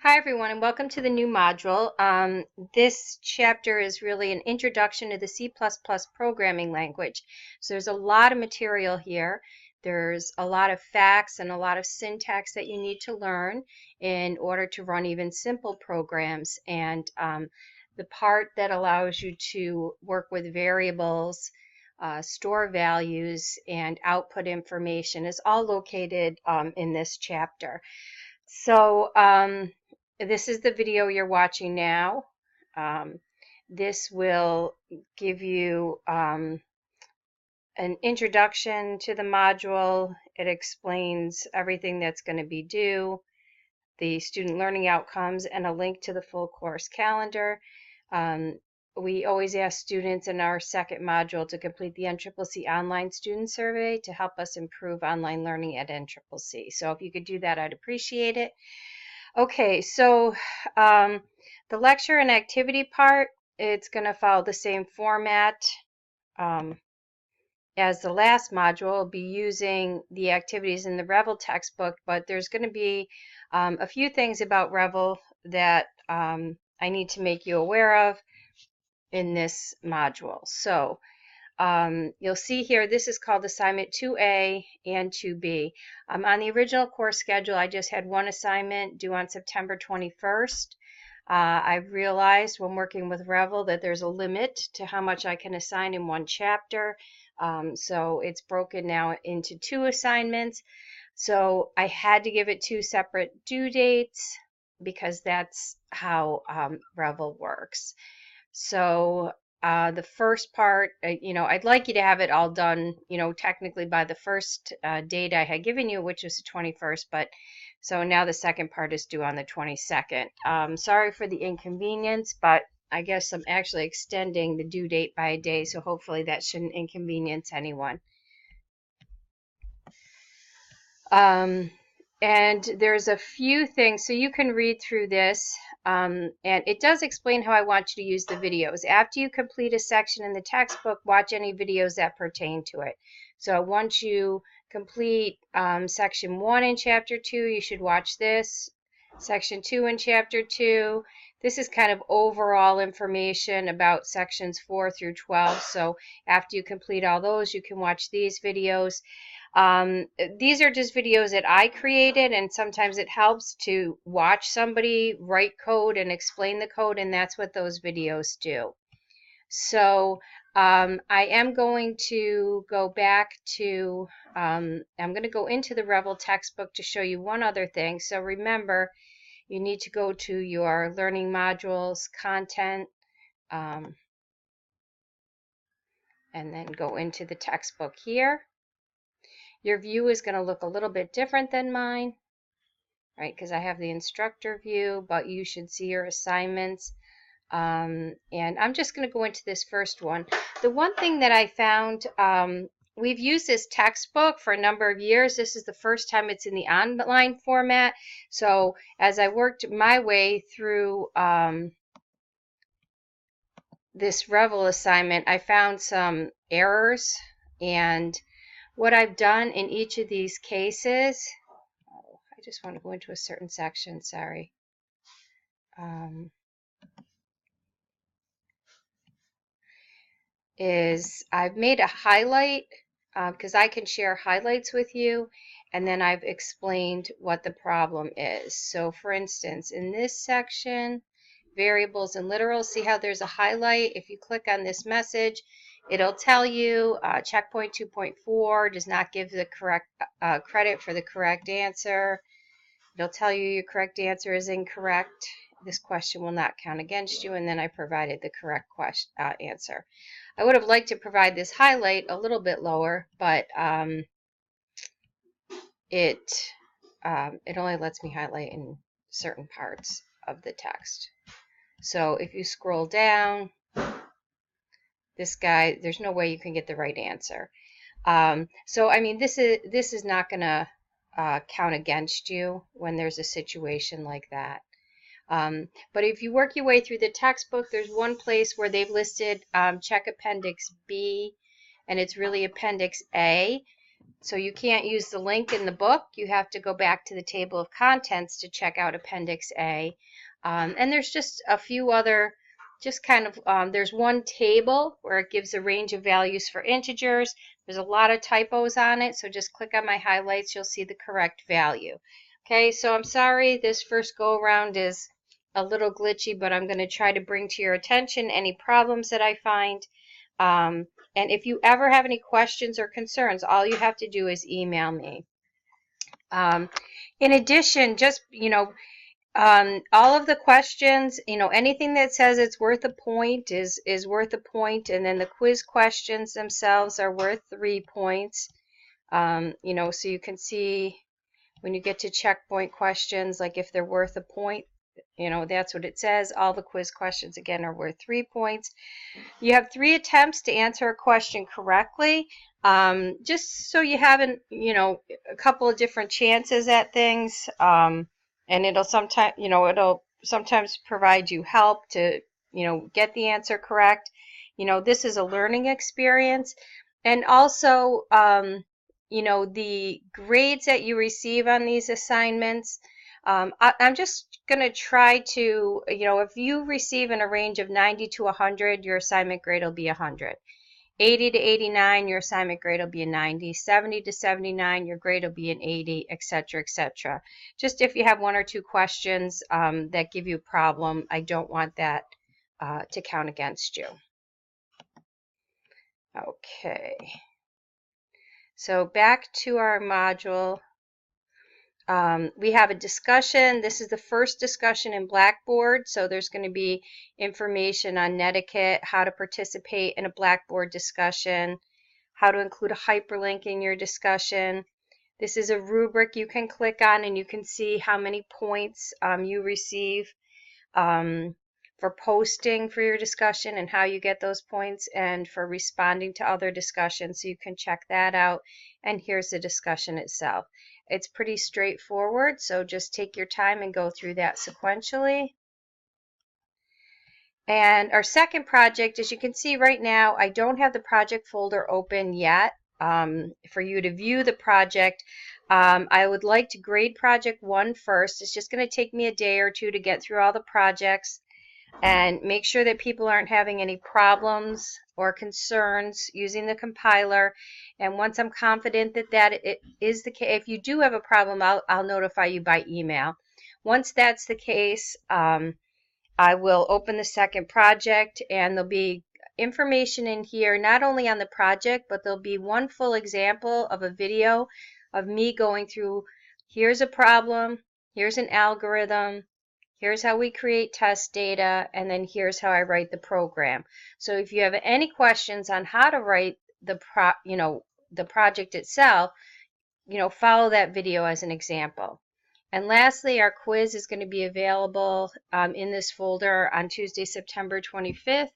Hi everyone and welcome to the new module. This chapter is really an introduction to the C++ programming language. So there's a lot of material here. There's a lot of facts and a lot of syntax that you need to learn in order to run even simple programs. And the part that allows you to work with variables, store values, and output information is all located in this chapter. So this is the video you're watching now. This will give you an introduction to the module. It explains everything that's going to be due, the student learning outcomes, and a link to the full course calendar. We always ask students in our second module to complete the NCCC online student survey to help us improve online learning at NCCC. So if you could do that, I'd appreciate it. Okay, so the lecture and activity part, it's going to follow the same format as the last module. We'll be using the activities in the Revel textbook, but there's going to be a few things about Revel that I need to make you aware of in this module. So you'll see here, this is called assignment 2A and 2B. On the original course schedule, I just had one assignment due on September 21st. I've realized when working with Revel that there's a limit to how much I can assign in one chapter. So it's broken now into two assignments. So I had to give it two separate due dates because that's how Revel works. So the first part, I'd like you to have it all done, technically by the first date I had given you, which was the 21st, but so now the second part is due on the 22nd. Sorry for the inconvenience, but I guess I'm actually extending the due date by a day, so hopefully that shouldn't inconvenience anyone. And there's a few things, so you can read through this, and it does explain how I want you to use the videos. After you complete a section in the textbook, watch any videos that pertain to it. So once you complete section 1 in chapter 2, you should watch this. Section 2 in chapter 2. This is kind of overall information about sections 4 through 12. So after you complete all those, you can watch these videos. These are just videos that I created, and sometimes it helps to watch somebody write code and explain the code, and that's what those videos do. So I am going to go back to, I'm going to go into the Revel textbook to show you one other thing. So remember, you need to go to your learning modules, content, and then go into the textbook here. Your view is going to look a little bit different than mine, right? Because I have the instructor view, but you should see your assignments. And I'm just going to go into this first one. The one thing that I found, we've used this textbook for a number of years. This is the first time it's in the online format. So as I worked my way through this Revel assignment, I found some errors, and what I've done in each of these cases, I just want to go into a certain section, sorry. Is I've made a highlight because I can share highlights with you, and then I've explained what the problem is. So for instance, in this section, variables and literals, see how there's a highlight? If you click on this message, it'll tell you checkpoint 2.4 does not give the correct credit for the correct answer. It'll tell you your correct answer is incorrect. This question will not count against you, and then I provided the correct answer. I would have liked to provide this highlight a little bit lower, but it only lets me highlight in certain parts of the text. So if you scroll down, this guy, there's no way you can get the right answer. So I mean, this is not going to count against you when there's a situation like that. But if you work your way through the textbook, there's one place where they've listed check Appendix B, and it's really Appendix A. So you can't use the link in the book. You have to go back to the table of contents to check out Appendix A. And there's just a few other, just kind of, there's one table where it gives a range of values for integers. There's a lot of typos on it, so just click on my highlights. You'll see the correct value. Okay, so I'm sorry this first go around is a little glitchy, but I'm going to try to bring to your attention any problems that I find. And if you ever have any questions or concerns, all you have to do is email me. In addition, just, all of the questions, anything that says it's worth a point is worth a point, and then the quiz questions themselves are worth 3 points. So you can see when you get to checkpoint questions, like if they're worth a point, that's what it says. All the quiz questions, again, are worth 3 points. You have 3 attempts to answer a question correctly, just so you have a couple of different chances at things, and it'll sometimes provide you help to get the answer correct. This is a learning experience, and also the grades that you receive on these assignments. I'm just going to try to, if you receive in a range of 90 to 100, your assignment grade will be 100. 80 to 89, your assignment grade will be a 90. 70 to 79, your grade will be an 80, etc., etc. Just if you have 1 or 2 questions that give you a problem, I don't want that to count against you. Okay. So back to our module. We have a discussion. This is the first discussion in Blackboard, so there's going to be information on netiquette, how to participate in a Blackboard discussion, how to include a hyperlink in your discussion. This is a rubric you can click on, and you can see how many points you receive for posting for your discussion and how you get those points, and for responding to other discussions, so you can check that out. And here's the discussion itself. It's pretty straightforward, so just take your time and go through that sequentially. And our second project, as you can see right now, I don't have the project folder open yet for you to view the project. I would like to grade project 1 first. It's just going to take me a day or 2 to get through all the projects and make sure that people aren't having any problems or concerns using the compiler. And once I'm confident that it is the case, if you do have a problem, I'll notify you by email. Once that's the case, I will open the second project, and there'll be information in here not only on the project, but there'll be one full example of a video of me going through, here's a problem, here's an algorithm, here's how we create test data, and then here's how I write the program. So if you have any questions on how to write the project itself, follow that video as an example. And lastly, our quiz is going to be available in this folder on Tuesday, September 25th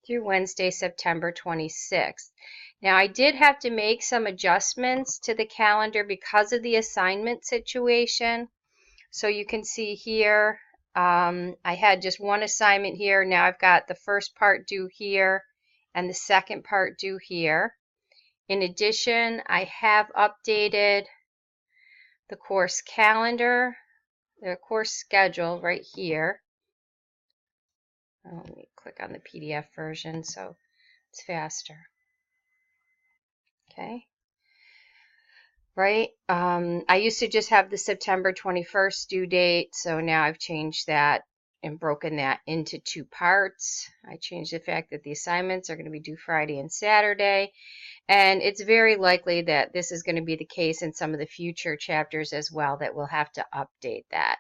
through Wednesday, September 26th. Now, I did have to make some adjustments to the calendar because of the assignment situation. So you can see here, I had just one assignment here. Now I've got the first part due here and the second part due here. In addition, I have updated the course calendar, the course schedule right here. Let me click on the PDF version so it's faster. Okay. Right? I used to just have the September 21st due date, so now I've changed that and broken that into 2 parts. I changed the fact that the assignments are going to be due Friday and Saturday, and it's very likely that this is going to be the case in some of the future chapters as well, that we'll have to update that.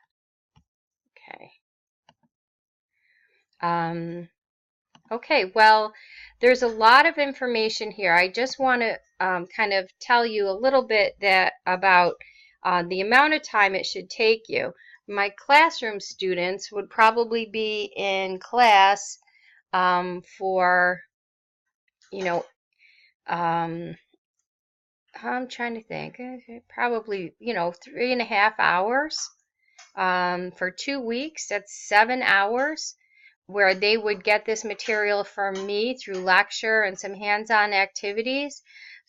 Okay. Okay, well, there's a lot of information here. I just want to kind of tell you a little bit about the amount of time it should take you. My classroom students would probably be in class for, I'm trying to think, probably, 3.5 hours for 2 weeks. That's 7 hours. Where they would get this material from me through lecture and some hands-on activities.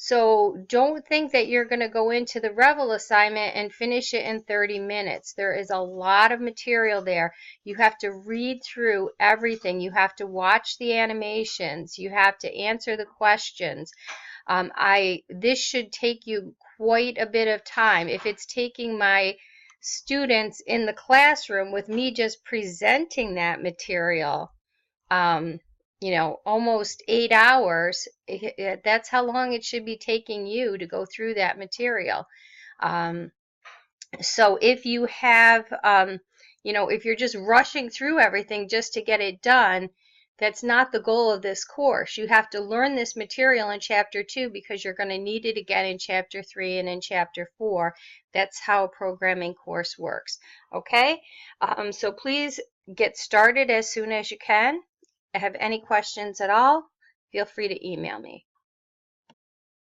So don't think that you're going to go into the Revel assignment and finish it in 30 minutes. There is a lot of material there. You have to read through everything. You have to watch the animations. You have to answer the questions. This should take you quite a bit of time. If it's taking my students in the classroom with me just presenting that material, almost 8 hours, that's how long it should be taking you to go through that material. So if you have, if you're just rushing through everything just to get it done, that's not the goal of this course. You have to learn this material in Chapter 2 because you're going to need it again in Chapter 3 and in Chapter 4. That's how a programming course works. Okay? So please get started as soon as you can. Have any questions at all, feel free to email me.